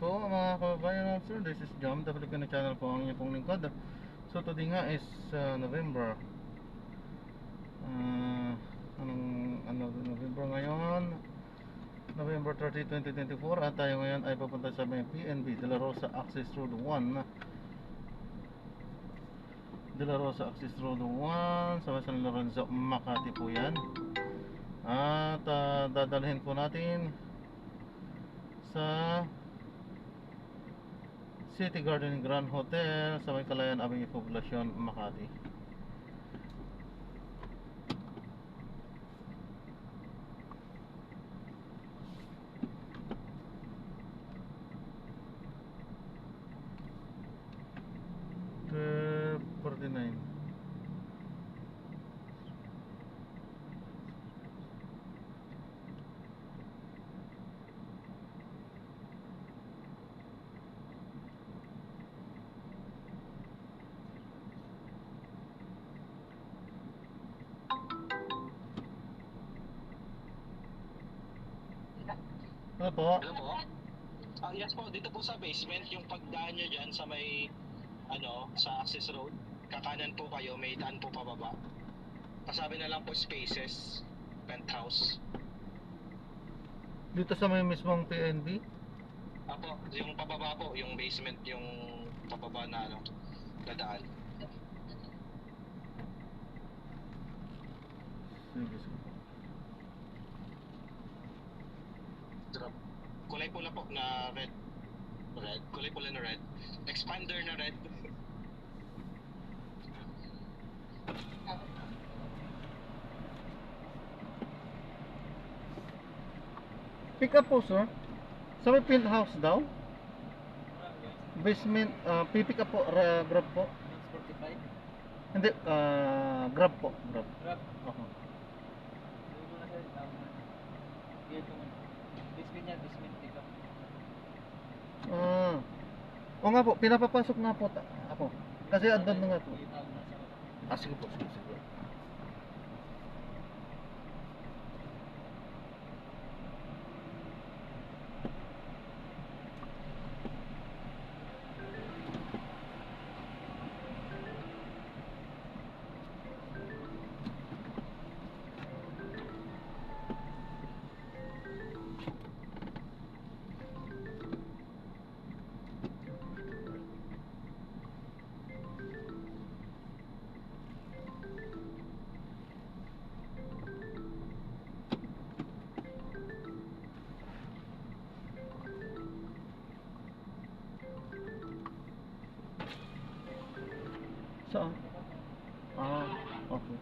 So mga kababayan, sir, this is Jam, the Filipino channel po ang inyong pong lingkod. So today nga is November November ngayon, November 30, 2024. At tayo ngayon ay papunta sa may PNB De La Rosa Access Road 1, De La Rosa Access Road 1 sa San Lorenzo, Makati po yan. At dadalhin po natin sa City Garden Grand Hotel sa may Kalayaan Avenue, Poblacion, Makati. The 49. Ano po? Hello po. Yes po, dito po sa basement, yung pagdaan nyo dyan sa may, sa access road, kakanan po kayo, may daan po pababa. Kasabi na lang po spaces, penthouse. Dito sa may mismong PNB? Apo, yung pababa po, yung basement, yung pababa na dadaan. Sige, sige. Drop. Kulay pula po na red. Kulay pula na red. Expander na red. Pick up po, sir. Sa may penthouse daw? Basement, pipick up po, grab po. 45. Hindi, grab po, grab. Grab. Ako. Dito na sir, tama. Dito mo. Basement yan, basement dito. O nga po, pinapapasok na po ako. Kasi andun na nga po. Dito na sa Sige po, sige, sige. Saan? Okay.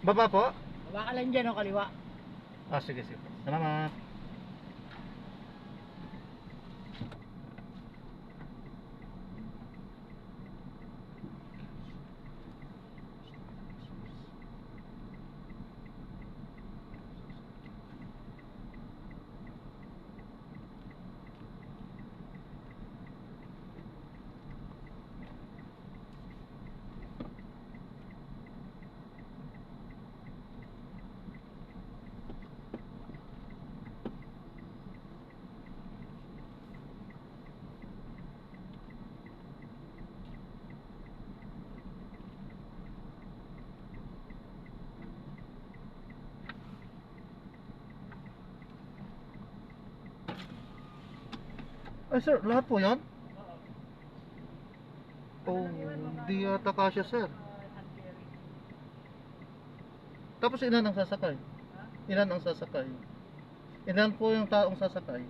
Baba po? Baba ka lang dyan o kaliwa. Sige, sige. Salamat. Ay sir, lahat po yan? Oh, di yata kasya sir. Tapos ilan ang sasakay? Ilan ang sasakay? Ilan po yung taong sasakay?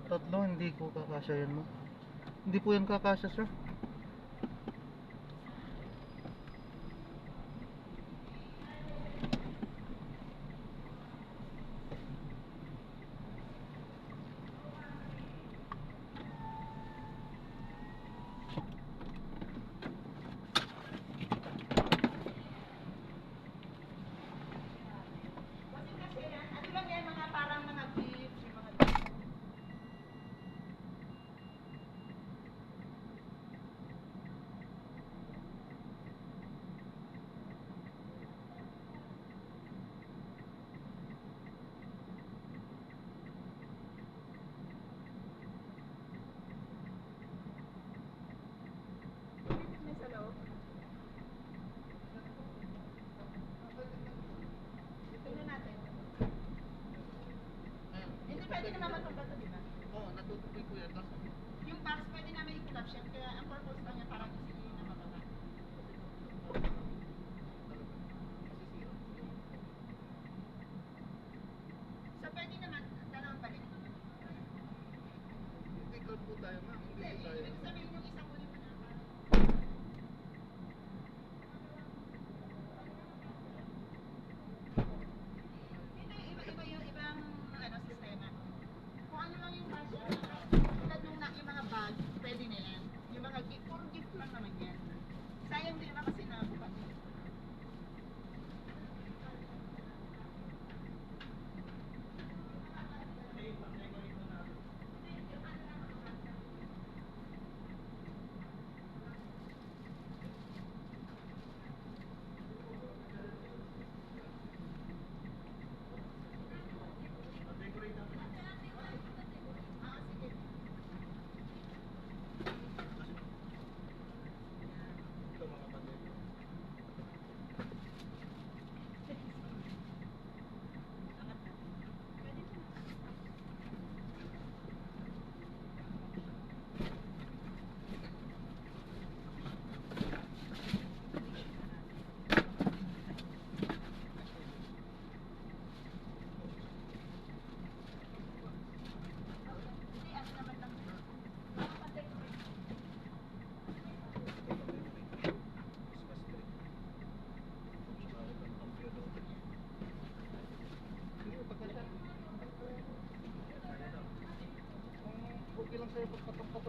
Tatlo, hindi ko kakasya yan mo. Hindi po yan kakasya sir. Ano lang yan, mga parang mga beef, yung mga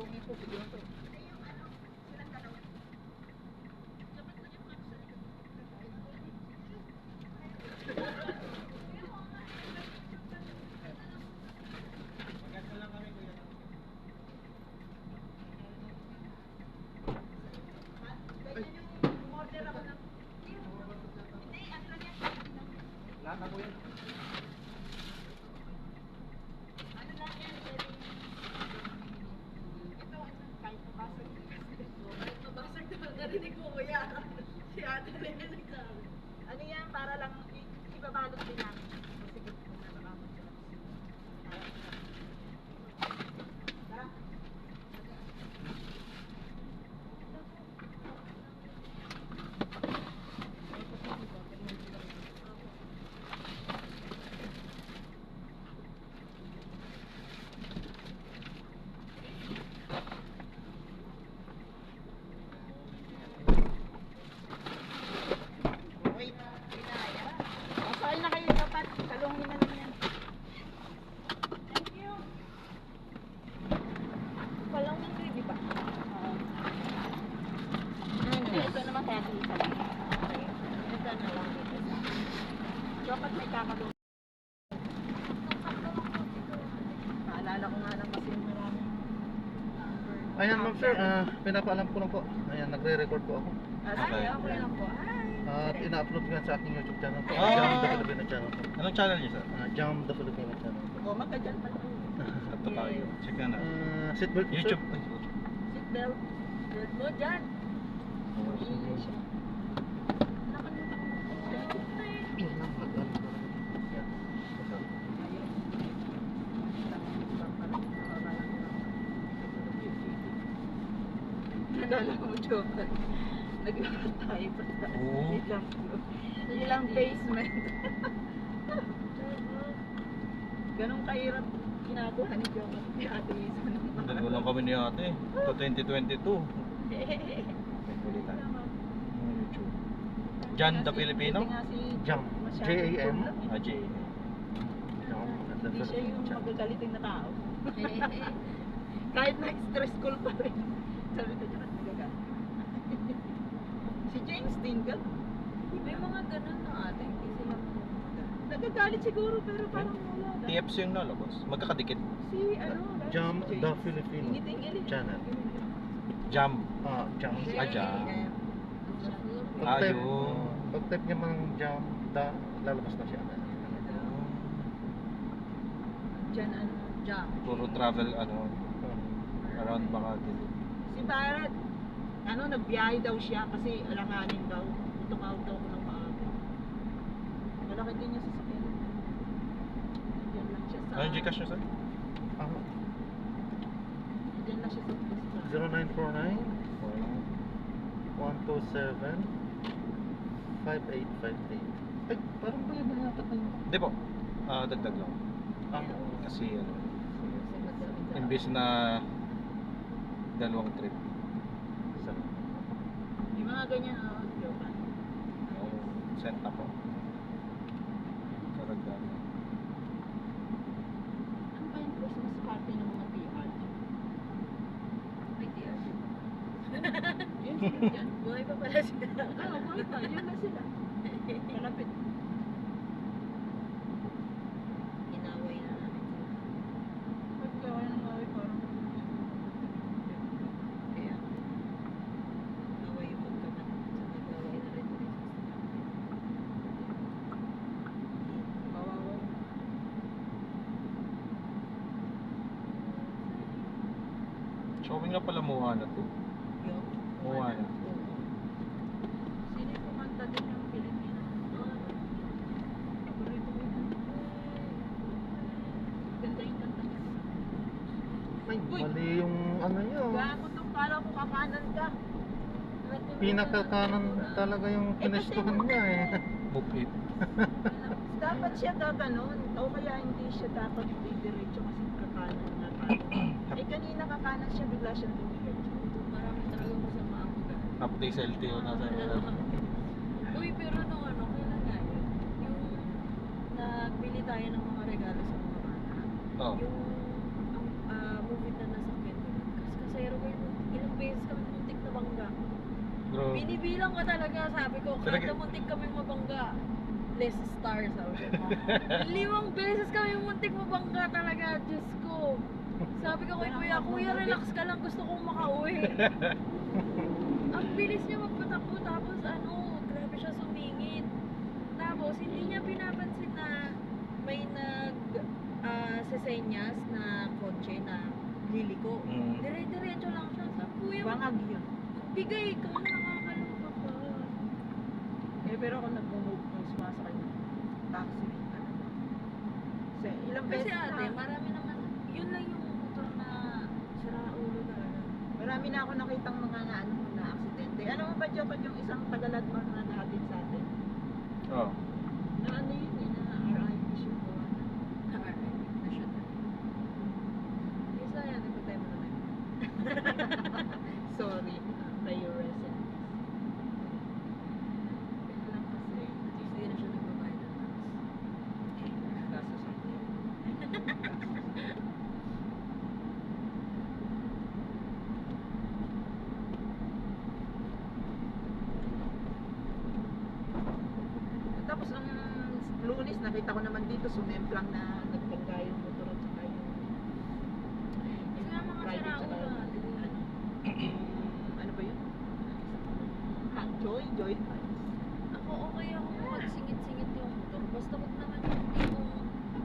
Patungin po, bigyan to. Maganda lang kami, kuya. Order ako ng... Hindi, ano lang yan. Lahat na po yan. Ano lang yan, ito, kahit mabasag. Kahit mabasag na narinig ko, kuya. Si ate na yung nagsabi. Ano yan, para lang ibabalot din namin. Sige, magkakakamot sila. Tara. Wait, pinaya. Masakay na kayo dapat. Talungin na lang yan. Thank you. Walang nandun, di ba? Ito naman kaya isa lang. Okay. Ito na lang dito. Dapat may kakagawa. Naalala ko nga lang kasi maraming Ayan ma'am sir, pinapaalam ko lang po. Ayan, nagre-record po ako. Ay, okay lang po. At ina-upload ko yan sa aking YouTube channel po. Ah. Jam the Filipino channel po. Anong channel niyo, sir? Jam the Filipino channel po. Goma ka dyan pala. Ito tayo. Check na na. Seatbelt po sir. YouTube. Seatbelt. Good mo dyan. Iilan siya. Nakalimutan ko. Yan. Nalala mo, Joker. Naglakad tayo pa sa Oo. ilang basement. Ganun kahirap ginagawa ni Joker. Ni Ate Isa naman. Dalawa lang kami ni ate. Ito 2022. Kulitan. YouTube. Jan the Filipino? Kasi nga si Jam. masyadong J-A-M. cool lang eh. AJ. Jam the Hindi siya Filipino yung channel. magagalitin na tao. Kahit na-stressful pa rin. Sabi ko, "Diyan nagagalit." Si James din, May mga ganun na ate, hindi sila nagagalit siguro pero parang wala. TFC yung nalabas. Magkakadikit. Si ano, Jam si the James. Filipino Tingil-tingil. channel. Jam. Jam. Ah, Jam. Pag-type, Ayun. pag-type niya mang Jam the, lalabas na siya. Diyan ano, Jam. Puro travel, ano, around Makati. Si Barrett, ano, nagbiyahe daw siya kasi alanganin daw. Tumawag daw ko ng maaga. Malaki din niya sa sakyan. Diyan lang siya sa... Ano yung Gcash nyo, sir? Diyan lang siya sa pista. 0949 127 5858. Ay, parang ba yun na yata tayo? Hindi po. Dagdag lang. Kasi, ano, imbis na dalawang trip. Isa. Yung mga ganyan, joke. Sent na po. Karagdagan. Ano ba yung Christmas party ng mga PR? may tiyan. Yun sila dyan. Buhay pa pala sila. Oo, buhay pa. Yun na sila. Malapit. Inaway na namin sila. Pagkawa ng mga parang... Kaya, away yung magkaman. Sa nag-away na rin rin Kawawa. Showing na pala Moana to. yung Moana. Sino yung kumanta din ng Pilipinas? Paborito ko yun. Ganda yung kanta niya. Ay, Uy! mali yung ano nyo. Gago to, kala ko kakanan ka. Pinakakanan talaga yung pinestuhan niya eh. Book it. Dapat siya gaganon. O kaya hindi siya dapat didiretso kasi kakanan na tayo. Eh kanina kakanan siya, bigla siyang dumiretso. marami talaga masama ang ugat. Update sa LTO na sa Uy, pero nung ano, kailan nga yun? Yung nagbili tayo ng mga regalo sa mga bata. Oh. Yung movie na nasakyan ko nun. Kasi Montero, ilang beses kami muntik na bangga. Grabe. Binibilang ko talaga, sabi ko, Talaga- kada muntik kami mabangga, less star, sabi ko. 5 beses kami muntik mabangga talaga, Diyos ko. Sabi ko kay kuya, relax ka lang, gusto kong makauwi. Ang bilis niya magpatakbo, tapos grabe siya sumingit. Tapos, hindi niya pinapansin na may sesenyas na kotse na liliko. Mm. Dire-diretso lang siya. Sabi, kuya, Bangag yun. bigay ka, nakakaloka ka. Pero ako nag-move nung sumasakay ng taxi. Kasi ilang Kasi beses ate, na. marami naman, yun lang yung motor na sira ulo talaga. Marami na ako nakitang mga na aksidente. Ano mo ba, Jopad, yung isang Tagalagman na natin sa atin? Oh. Na ano yun eh, na RIP siya po. Alright, na-shoot na. Isa yan, nagpatay mo na tayo. Sorry, may your residence. Ito lang kasi, Hindi na siya nagbabayad ng tax. kaso sa akin. Tapos nung Lunes, nakita ko naman dito, sumemplang na nagpangga yung motor at saka yung Kasi nga mga private sira saka ulo ate. ano ba yun? Joy Vibes. Ako okay ako magsingit-singit yung motor. Basta wag naman yung tipong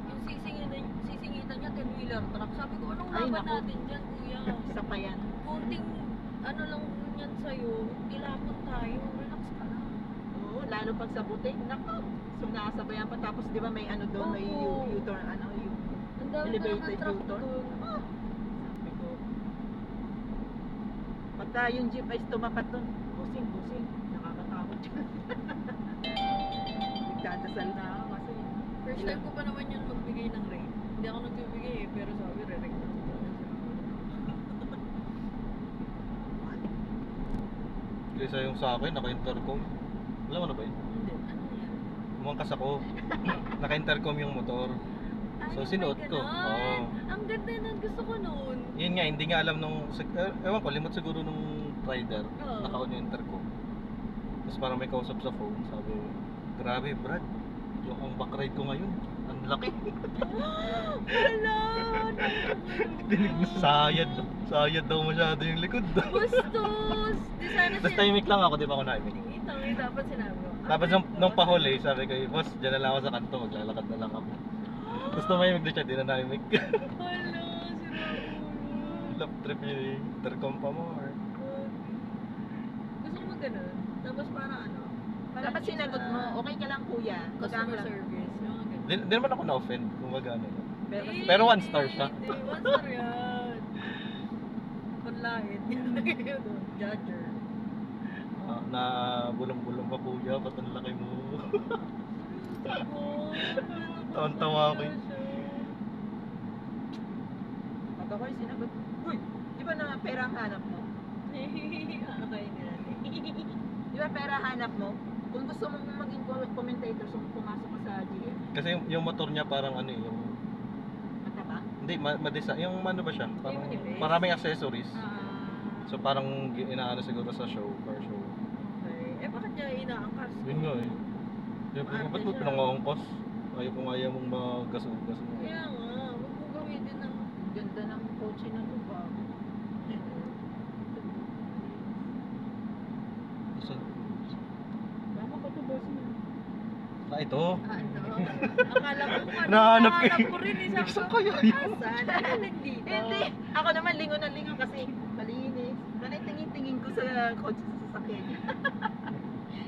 yung sisingitan niya 10-wheeler truck. Sabi ko, anong Ay, laban naku. natin dyan, kuya? Isa pa yan. Kunting lang yan sa'yo, ilapon tayo. Relax ka lang. Oo, lalo pag sa butik, nako. So nakasabayan pa, tapos di ba may ano doon, may Oo. U-turn, yung Ang dami elevated talaga truck U-turn. doon. Ah, sabi ko. Pagka yung jeep ay tumapat doon, busing, nakakatakot yun. Nagdadasal na ako kasi. First time ko pa naman yun magbigay ng rate. Hindi ako nagbibigay eh, pero sabi, re-rect na. Kaysa yung sa akin, naka-intercom. Alam mo na ba yun? Hindi, ano yan? Umangkas ako. Naka-intercom yung motor. So, Ay, sinuot may ko. ganon. Oo. Ang ganda nun, gusto ko nun. Yun nga, hindi nga alam nung, ewan ko, limot siguro nung rider. Oo. Naka-on yung intercom. Tapos parang may kausap sa phone. Sabi, grabe Brad, yung ang backride ko ngayon, ang laki. Wala! Dinig na sayad daw masyado yung likod. Bustos! Di sana Tapos tahimik lang ako, di ba ako naimik? Tangi, dapat sinabi ko. Tapos nung pahuli, sabi ko, boss, dyan na lang ako sa kanto, maglalakad na lang ako. Tapos tumahimik na siya, di na naimik. Wala, sira ulo. Love trip yun eh. Intercom pa mo or... Gusto ko mag-ganon. Tapos parang Dapat sinagot mo, okay ka lang kuya. Customer Magkano lang. service. Yung mga ganon. Di naman ako na-offend kung magano. Pero, Eh, Pero 1 star siya. Hindi, 1 star yan. Panlangit. Judger. Na bulong-bulong pa kuya, ba't ang laki mo? Tawan-tawa ako eh. pag ako'y sinagot, uy, di ba na pera ang hanap mo? Okay nila. Di ba pera hanap mo? Kung gusto mong maging commentator, so pumasok ka sa GM, Kasi yung motor niya parang ano eh, yung... mataba. Hindi, ma-design. Yung ano ba siya? Parang manipis? maraming accessories. Ah, So parang inaano siguro sa show, car show. okay. Eh, bakit niya inaangkas? Yun nga eh. Sabi ko, ba't mo pinangangkas? Ayaw kung ayaw mong magaso-gaso. Kaya nga, huwag mo gamitin ng... Ang ganda ng kotse na to ba? Tama ka to, boss mo. Ah, ito. Akala ko kung ano, Nahanap ko nahanap eh. ko rin eh. Sabi Saan ko, kaya yun? asan? Nandito. Hindi, ako naman lingon na lingon kasi malinis. Manay tingin-tingin ko sa kotse sa sasakyan niya.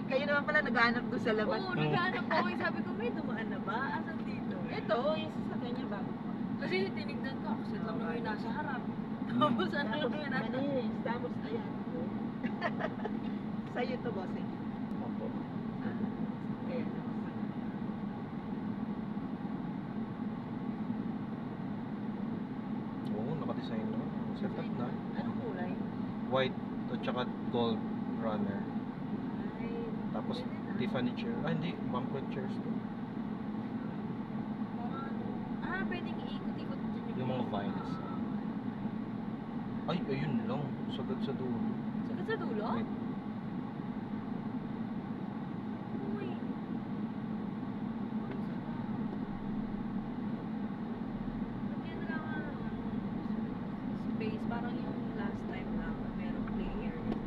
Kayo naman pala naghahanap ko sa labas. Oo, naghahanap ako. Sabi ko, may dumaan na ba? Asan dito? Ito, yung sasakyan niya bago. Kasi tinignan ko, kasi lang naman yung nasa harap. Tapos ano lang yung nasa Malinis. Tapos, ayan. Sa'yo to, bossing. Opo. Ayan. Oo, nakadesign na. Set up na. Anong kulay? White at saka gold runner. Ay, Tapos pwede na. Tiffany chair. Ah, hindi. Banquet chairs to. Parang ano? Ah, pwedeng iikot-ikot dyan Yung mga vines. Ay, ayun lang. Sagad sa dulo. Sakit sa dulo? Wait. Uy. Lagyan lang ng space. Parang yung last time lang. Merong play area.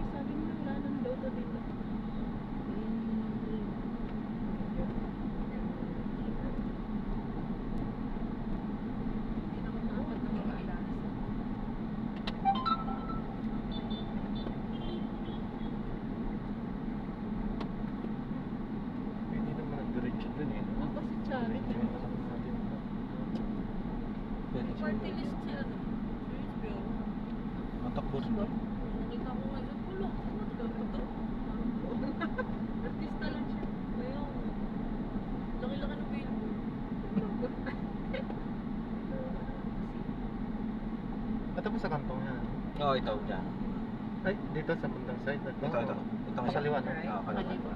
Sabi nila wala nang loto dito. Hindi naman nag-diretso dun eh. Ako si Charlie. Diretso yung alam natin. Pwede Party list sila doon. Serious bro. Matakbo rin ba? Nakita ko nga doon. Wala, matagal ko to. Artista lang siya. Kaya ako. Laki-laki ng billboard. Ito po sa kantong yan. Oo, ito. Yan. Ay, dito sa bandang side. Ito. Ito nga. Kaliwa, no? Oo, kaliwa.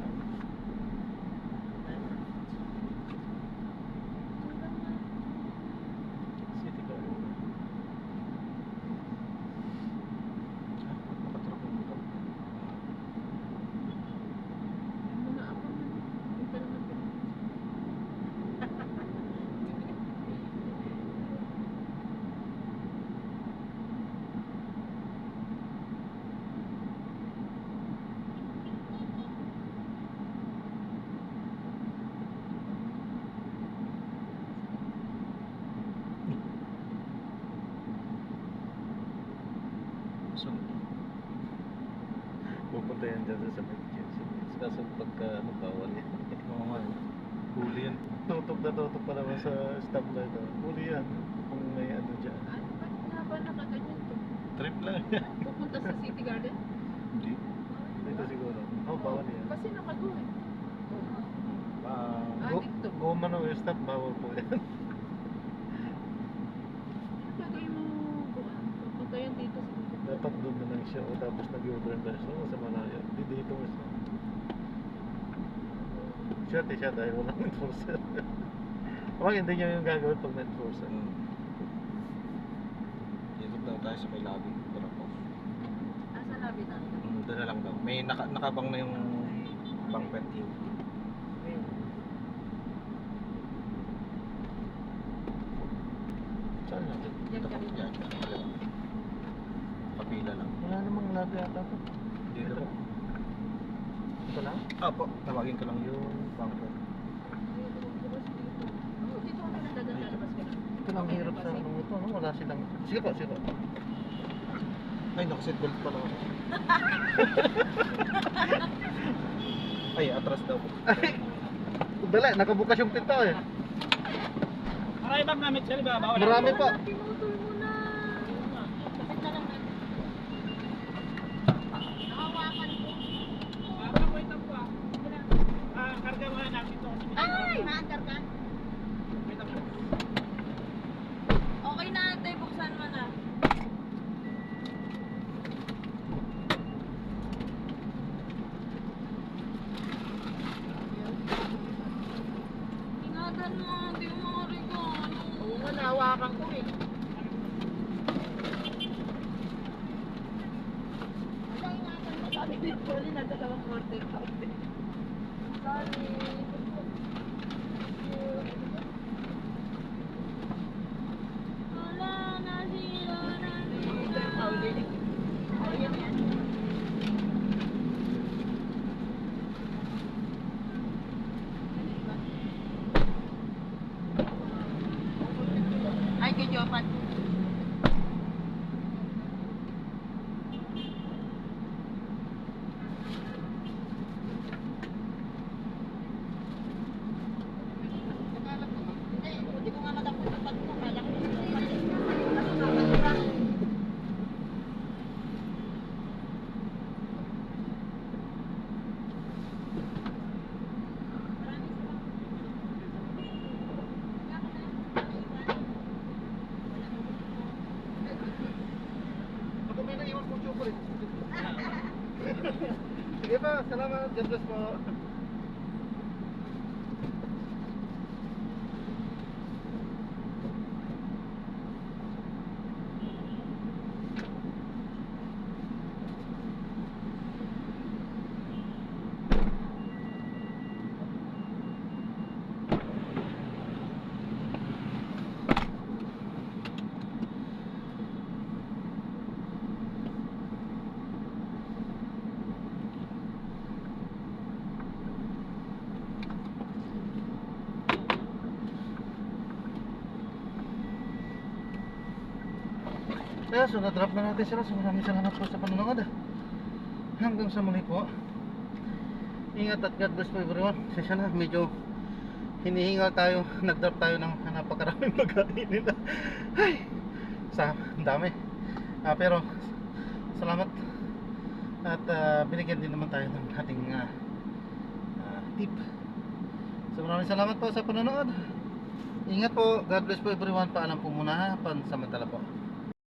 City Car. Nakatrap yung motor. So, Pupunta yan dyan sa medication. Kaso pagka bawal yan. oo nga. Huli yan. Tutok na tutok pa naman sa stoplight. Huli yan. Kung may ano dyan. Ano ba? Nga ba nakaganyan to? Trip lang. Pupunta sa City Garden? Hindi. Dito siguro. Oh, bawal yan. Kasi nakago eh. Dito. Goma no, yung stop, bawal po yan. Bagay mo buwan. Pupunta yan dito sa Dapat doon na lang siya. O tapos nag-i-overturn tayo. So, sa malayo. Di dito mo siya. Swerte siya dahil walang enforcer. Kapag hindi niya yung gagawin pag na-enforcer. Dito daw tayo sa may lobby. Drop off. Asa labi natin? Doon na lang daw. May nakabang na yung bang pet. Saan lang? Ito po. Yan. Kapila lang. Wala namang labi ata po. Dito po. Ito lang? Po. Tawagin ko lang yung bang pet. Dito kami nadagan lalabas ka na. Ito lang hirap sa ano ito. No? Wala silang... Sige po, sige po. Ay, naka-seatbelt pala ako. Ay, atras daw po. Dali, nakabukas yung pinto eh. Marami bang gamit sir, ba? Bawal. Marami po. Pinutol mo na. Kapit na lang natin. Nakawakan ko. Wait lang po. Karga mo na namin ito. Ay! Maandar ka? Wait lang po. Okay na ate, buksan mo na. Ingatan mo, hindi mo makarigaan. Oo nga, nahawakan ko eh. Wala, ingatan mo. Sabi ni Polly na dalawang quarter out eh. Sorry. Wala na sila na Quarter out eh. Ayan yan. Ay, kay Jopan. Hindi ko nga matapos yung pag mo. Kala ko Ako may naiwan po chocolate. Sige pa, salamat. God bless po. Kaya so na-drop na natin sila. So maraming salamat po sa panonood. Hanggang sa muli po. Ingat at God bless po everyone. Sesya na, medyo hinihingal tayo. Nag-drop tayo ng napakaraming pagkain nila. Ay, ang dami. Pero salamat. At binigyan din naman tayo ng ating tip. So maraming salamat po sa panonood. Ingat po. God bless po everyone. Paalam po muna. Pansamantala po.